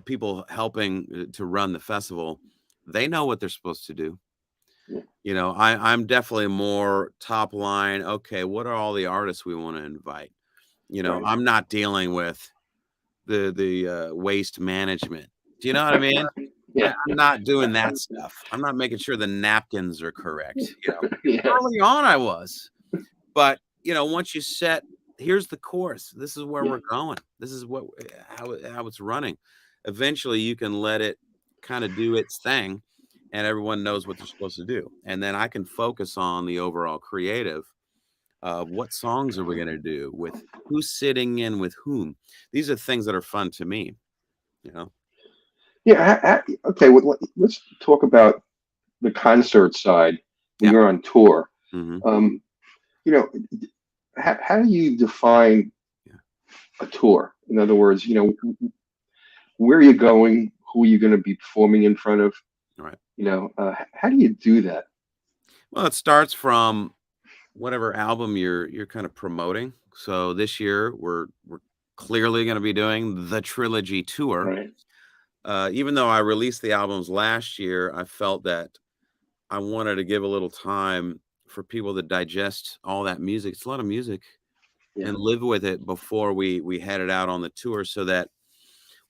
people helping to run the festival, they know what they're supposed to do. Yeah. You know, I'm definitely more top line. Okay, what are all the artists we want to invite? You know, Right. I'm not dealing with the waste management. Do you know what I mean? Yeah. I'm not doing that stuff. I'm not making sure the napkins are correct. You know, Yeah. early on I was, but you know, once you set, here's the course. This is where we're going. This is how it's running. Eventually, you can let it kind of do its thing, and everyone knows what they're supposed to do. And then I can focus on the overall creative of what songs are we going to do, with who's sitting in with whom. These are things that are fun to me. You know. Yeah. Okay. Well, let's talk about the concert side when you're on tour. Mm-hmm. You know, how do you define a tour? In other words, you know, where are you going? Who are you going to be performing in front of? Right. You know, how do you do that? Well, it starts from whatever album you're kind of promoting. So this year we're clearly going to be doing the Trilogy tour. Right. Even though I released the albums last year, I felt that I wanted to give a little time for people to digest all that music. It's a lot of music, and live with it before we headed out on the tour. So that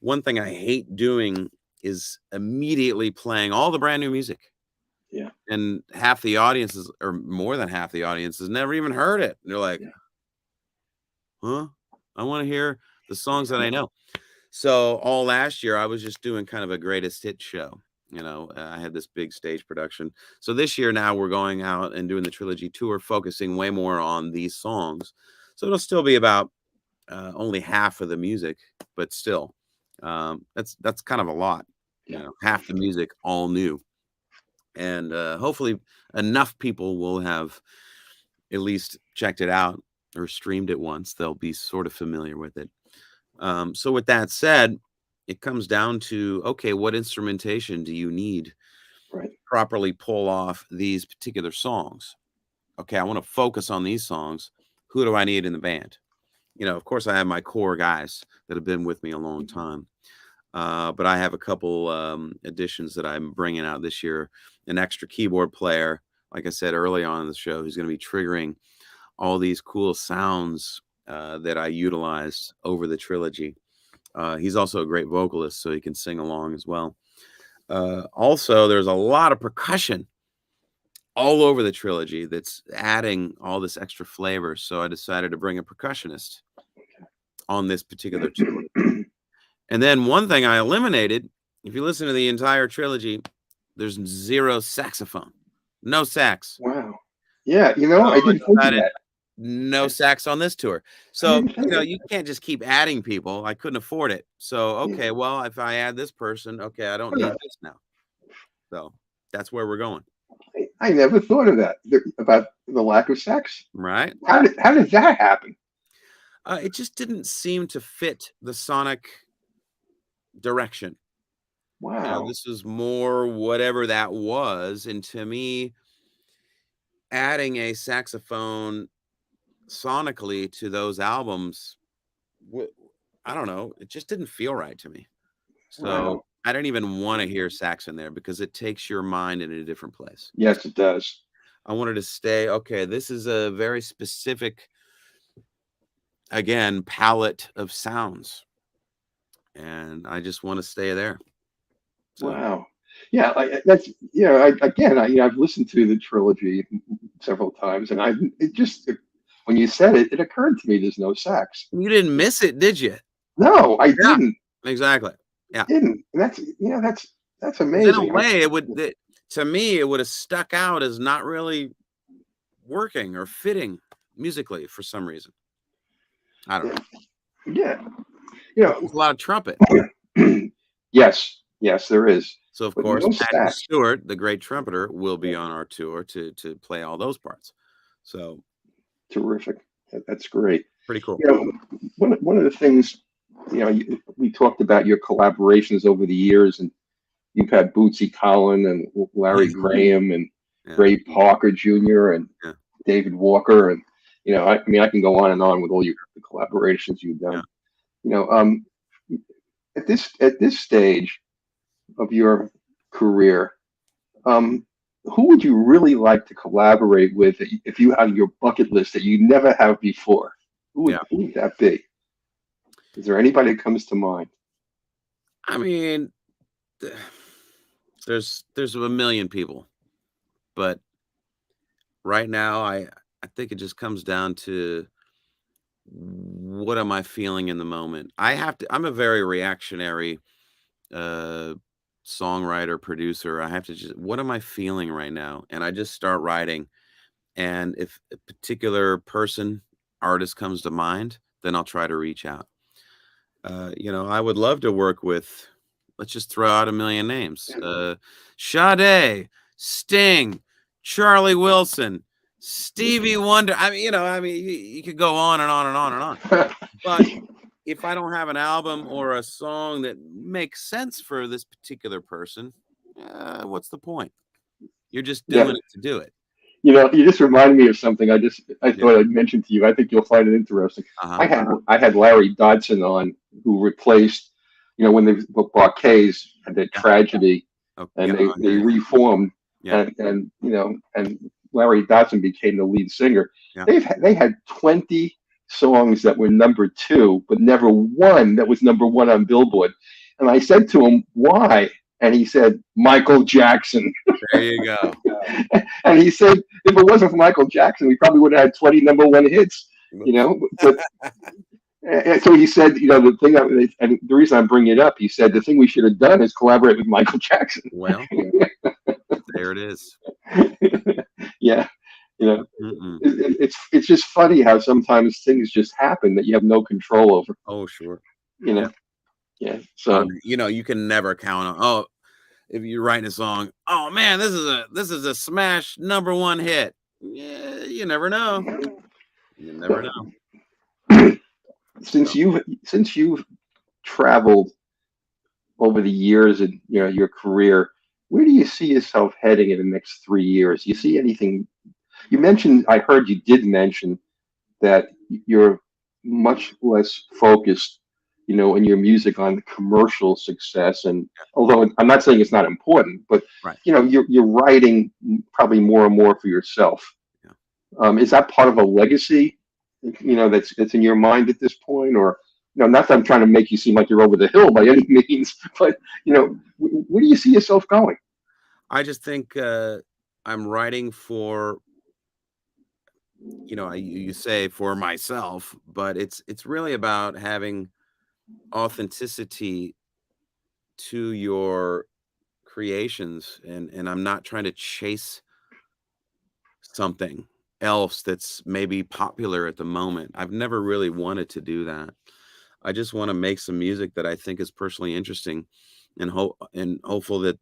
one thing I hate doing is immediately playing all the brand new music. Yeah. And half the audiences, or more than half the audience, has never even heard it. And they're like, huh? I want to hear the songs that I know. So all last year, I was just doing kind of a greatest hit show. You know, I had this big stage production. So this year now we're going out and doing the Trilogy tour, focusing way more on these songs. So it'll still be about only half of the music, but still, that's kind of a lot. You know, half the music all new. And hopefully enough people will have at least checked it out or streamed it once. They'll be sort of familiar with it. So with that said, it comes down to, okay, what instrumentation do you need Right. to properly pull off these particular songs? Okay, I want to focus on these songs. Who do I need in the band? You know, of course, I have my core guys that have been with me a long time. But I have a couple additions that I'm bringing out this year. An extra keyboard player, like I said early on in the show, who's going to be triggering all these cool sounds that I utilized over the Trilogy. He's also a great vocalist, so he can sing along as well. Also, there's a lot of percussion all over the Trilogy that's adding all this extra flavor. So I decided to bring a percussionist on this particular tour. And then one thing I eliminated, if you listen to the entire Trilogy, there's 0 saxophone. No sax. Wow. Yeah, you know, I didn't think of that. No sax on this tour. So, you know, you can't just keep adding people. I couldn't afford it. So, okay, well, if I add this person, okay, I don't need this now. So that's where we're going. I never thought of that, about the lack of sax. Right. How did that happen? It just didn't seem to fit the sonic direction. Wow. You know, this is more whatever that was. And to me, adding a saxophone sonically to those albums, I don't know, it just didn't feel right to me. So I didn't even want to hear sax in there because it takes your mind in a different place. Yes, it does. I wanted to stay, okay, this is a very specific, again, palette of sounds. And I just want to stay there. So. Wow. Yeah, that's, you know, I've listened to the Trilogy several times, and when you said it, it occurred to me there's no sax. You didn't miss it, did you? No, I didn't. Exactly. Yeah. Didn't. And that's, you know, That's 'Cause in a amazing. way, to me, it would have stuck out as not really working or fitting musically for some reason. I don't know. Yeah. But there's a lot of trumpet. Yes, there is. So of But course, no Patton sax. Stewart, the great trumpeter, will be on our tour to play all those parts. So Terrific. That's great. pretty cool. One of the things, we talked about your collaborations over the years, and you've had Bootsy Collins and Larry Graham and Ray Parker Jr. and David Walker, and I can go on and on with all the collaborations you've done. At this stage of your career, who would you really like to collaborate with if you had your bucket list that you never have before? Who would that be? Is there anybody that comes to mind? I mean, there's a million people, but right now I think it just comes down to what am I feeling in the moment. I'm a very reactionary songwriter, producer. I have to just, what am I feeling right now? And I just start writing. And if a particular artist comes to mind, then I'll try to reach out. I would love to work with, let's just throw out a million names. Sade, Sting, Charlie Wilson, Stevie Wonder. You could go on and on and on and on. But if I don't have an album or a song that makes sense for this particular person, what's the point? You're just doing it to do it. You just reminded me of something. I thought I'd mention to you. I think you'll find it interesting. I had Larry Dodson on, who replaced, when the Bar-Kays had their tragedy, and they reformed, and Larry Dodson became the lead singer. They had 20 songs that were number 2, but never one that was number 1 on Billboard. And I said to him, why? And he said, Michael Jackson. There you go. And he said, if it wasn't for Michael Jackson, we probably would have had 20 number 1 hits, But, and so he said, the thing, and the reason I'm bringing it up, he said, the thing we should have done is collaborate with Michael Jackson. Well, there it is. Yeah. It's just funny how sometimes things just happen that you have no control over. Oh, sure. Yeah. So you can never count on. If you're writing a song, oh man, this is a smash number 1 hit. Yeah, you never know. You never know. Since you've traveled over the years in your career, where do you see yourself heading in the next 3 years? You see anything? You mentioned, I heard you did mention that you're much less focused, in your music on commercial success. And although I'm not saying it's not important, but you're writing probably more and more for yourself. Is that part of a legacy, that's in your mind at this point? Or, not that I'm trying to make you seem like you're over the hill by any means, but where do you see yourself going? I just think I'm writing for, you say for myself, but it's really about having authenticity to your creations, and I'm not trying to chase something else that's maybe popular at the moment. I've never really wanted to do that. I just want to make some music that I think is personally interesting, and hopeful that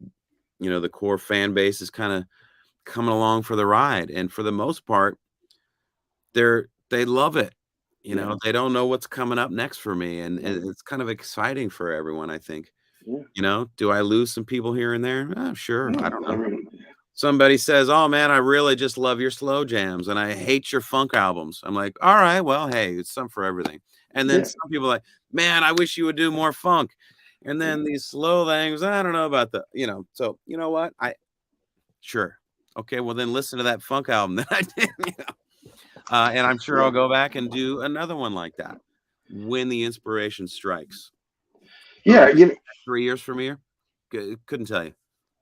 the core fan base is kind of coming along for the ride. And for the most part, they love it. They don't know what's coming up next for me, and it's kind of exciting for everyone, I think. Do I lose some people here and there? Oh, sure. I don't know. Somebody says, oh man, I really just love your slow jams and I hate your funk albums. I'm like, all right, well, hey, it's some for everything. And then some people are like, man, I wish you would do more funk. And then these slow things, I don't know about so you know what? Sure. Okay, well then listen to that funk album that I did, and I'm sure I'll go back and do another one like that when the inspiration strikes. Yeah, 3 years from here, couldn't tell you.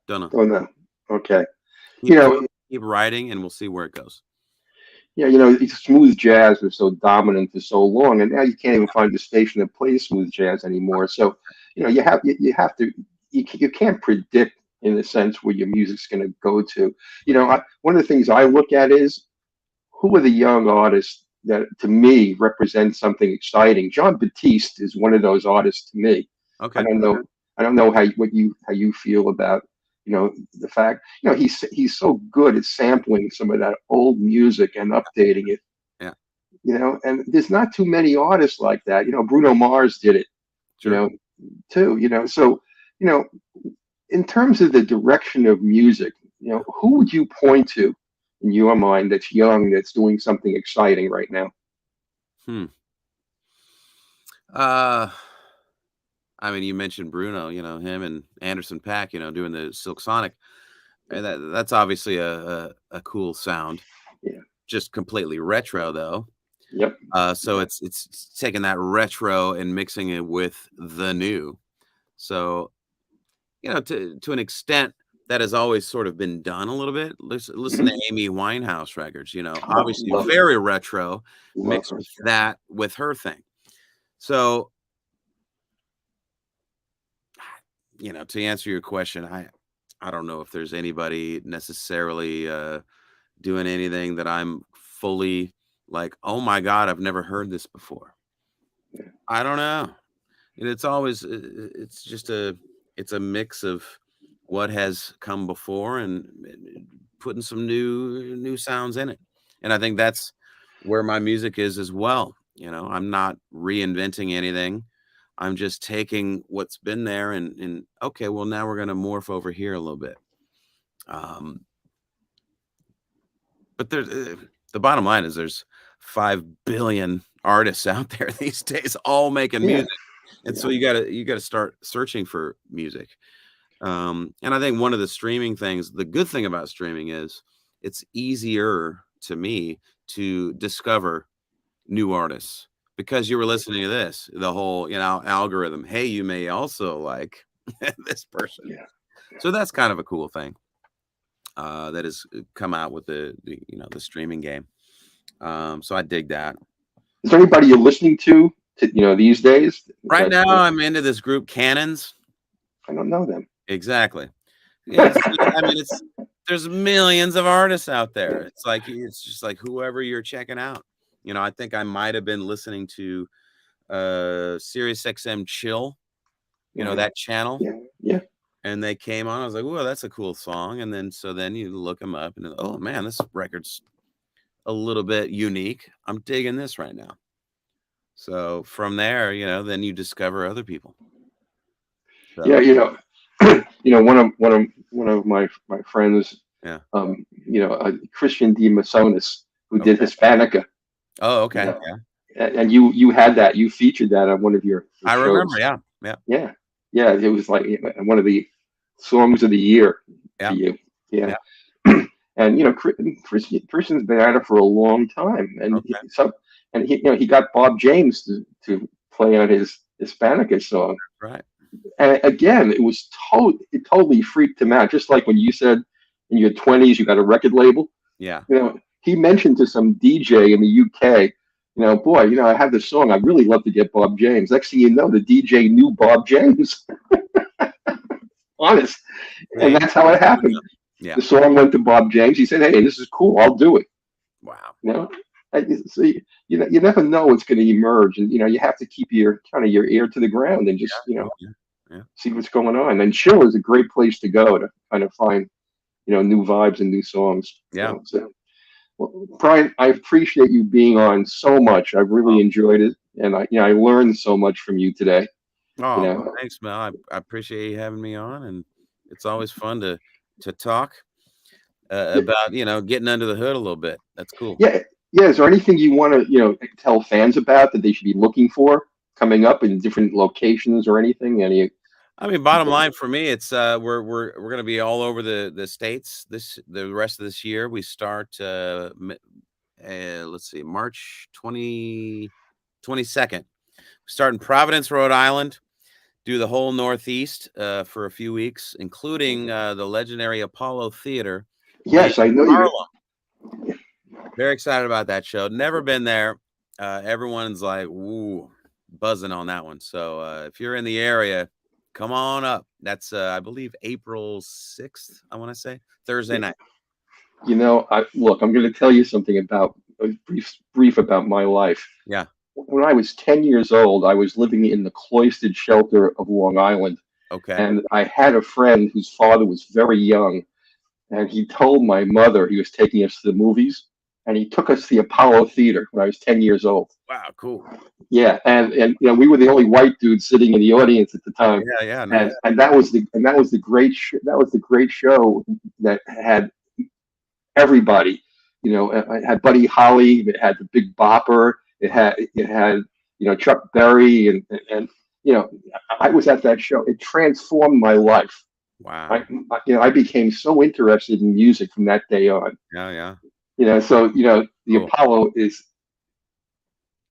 Don't know. Oh no. Okay. Keep writing, and we'll see where it goes. Yeah, smooth jazz was so dominant for so long, and now you can't even find a station that plays smooth jazz anymore. So, you have to you can't predict in a sense where your music's going to go to. One of the things I look at is who are the young artists that to me represent something exciting. John Batiste is one of those artists to me. Okay. I don't know how you feel about the fact he's so good at sampling some of that old music and updating it. Yeah. And there's not too many artists like that. Bruno Mars did it. Sure. Too. So in terms of the direction of music, who would you point to in your mind that's young, that's doing something exciting right now? I mean, you mentioned Bruno, him and Anderson .Paak, doing the Silk Sonic. And that's obviously a cool sound. Yeah. Just completely retro though. Yep. So it's taking that retro and mixing it with the new. So, to an extent that has always sort of been done a little bit. Listen to Amy Winehouse records, obviously very retro, mixed with that with her thing. So, to answer your question, I don't know if there's anybody necessarily doing anything that I'm fully like, oh my God, I've never heard this before. I don't know. It's always, it's just it's a mix of what has come before and putting some new sounds in it. And I think that's where my music is as well. I'm not reinventing anything. I'm just taking what's been there and okay, well, now we're going to morph over here a little bit. But there's the bottom line is there's 5 billion artists out there these days, all making music. And so you gotta start searching for music. And I think one of the streaming things, the good thing about streaming is it's easier to me to discover new artists because you were listening to this, the whole, algorithm. Hey, you may also like this person. Yeah. So that's kind of a cool thing that has come out with the streaming game. So I dig that. Is there anybody you're listening to these days? Right now, I'm into this group Cannons. I don't know them. Exactly. Yeah, I mean, there's millions of artists out there. It's just like whoever you're checking out. I think I might have been listening to Sirius XM Chill, that channel. Yeah. And they came on. I was like, "Whoa, that's a cool song." And then you look them up, and oh man, this record's a little bit unique. I'm digging this right now. So from there, then you discover other people. So. Yeah, one of my friends, Christian D. Masonis, who did Hispanica. Oh, okay. And you had that, you featured that on one of your I shows. Remember, yeah. It was like one of the songs of the year for you. Yeah. And Christian's been at it for a long time, and he got Bob James to play on his Hispanica song. Right. And again, it totally freaked him out. Just like when you said in your 20s you got a record label. Yeah. He mentioned to some DJ in the UK, I have this song. I'd really love to get Bob James. Next thing you know, the DJ knew Bob James. Honest. And that's how it happened. Yeah. The song went to Bob James. He said, "Hey, this is cool. I'll do it." Wow. So you never know what's going to emerge, and you have to keep your ear to the ground and just see what's going on. And Chill is a great place to go to kind of find new vibes and new songs. Yeah. Well, Brian, I appreciate you being on so much. I really enjoyed it, and I learned so much from you today. Oh, thanks, Mel. I appreciate you having me on, and it's always fun to talk about getting under the hood a little bit. That's cool. Yeah. Is there anything you want to tell fans about that they should be looking for coming up in different locations or anything? I mean, bottom line for me, it's we're going to be all over the states the rest of this year. We start let's see, March 22nd. We start in Providence, Rhode Island. Do the whole Northeast for a few weeks, including the legendary Apollo Theater. Yes, I know you. Very excited about that show. Never been there. Everyone's like, "Ooh," buzzing on that one. So if you're in the area, Come on up. That's I believe April 6th. I want to say Thursday night. You know, look, I'm going to tell you something about brief about my life. Yeah. When I was 10 years old, I was living in the cloistered shelter of Long Island. Okay. And I had a friend whose father was very young. And he told my mother he was taking us to the movies. And he took us to the Apollo Theater when I was 10 years old. Wow, cool. Yeah, and you know, we were the only white dudes sitting in the audience at the time. Yeah, nice. And that was the great show that had everybody. You know, it had Buddy Holly, it had the Big Bopper, it had you know, Chuck Berry, and you know, I was at that show. It transformed my life. Wow. You know, I became so interested in music from that day on. Yeah. You know, so you know, the Cool. Apollo is.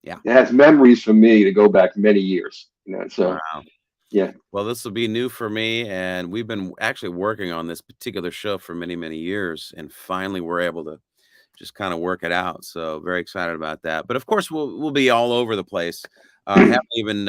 Yeah. It has memories for me to go back many years. You know, so wow. Yeah. Well, this will be new for me, and we've been actually working on this particular show for many, many years, and finally we're able to just kind of work it out. So very excited about that. But of course, we'll be all over the place. I haven't even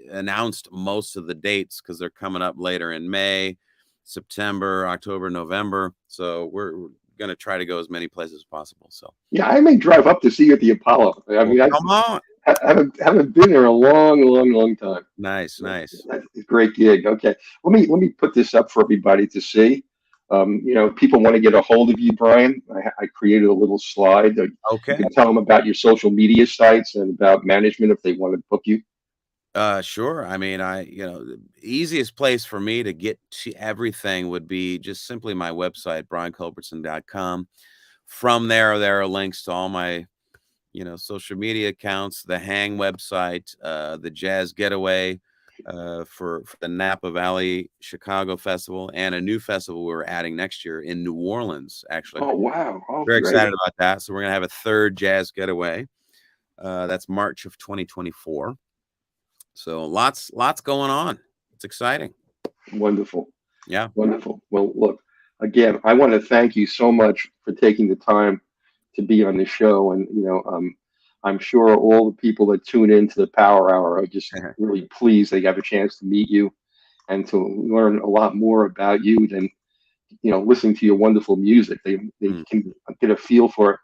announced most of the dates because they're coming up later in May, September, October, November. So we're going to try to go as many places as possible. So yeah, I may drive up to see you at the Apollo. I mean, come on. I haven't been there in a long time. Nice. That's a great gig. Okay, let me put this up for everybody to see. You know, people want to get a hold of you, Brian. I created a little slide. Okay. You can tell them about your social media sites and about management if they want to book you. Sure. I mean, the easiest place for me to get to everything would be just simply my website, brianculbertson.com. From there are links to all my, social media accounts, the Hang website, the Jazz Getaway, for the Napa Valley Chicago Festival, and a new festival we're adding next year in New Orleans, actually. Oh, wow. Oh, very great. excited about that. So we're going to have a third Jazz Getaway. That's March of 2024. So lots going on. It's exciting. Wonderful. Yeah. Wonderful. Well, look, again, I want to thank you so much for taking the time to be on the show. And, I'm sure all the people that tune into the Power Hour are just really pleased they have a chance to meet you and to learn a lot more about you than, listening to your wonderful music. They can get a feel for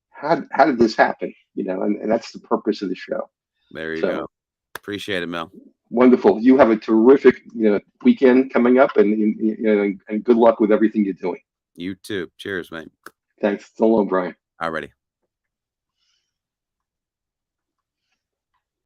how did this happen, and that's the purpose of the show. There you go. Appreciate it, Mel. Wonderful. You have a terrific weekend coming up, and good luck with everything you're doing. You too. Cheers, mate. Thanks. So long, Brian. Alrighty.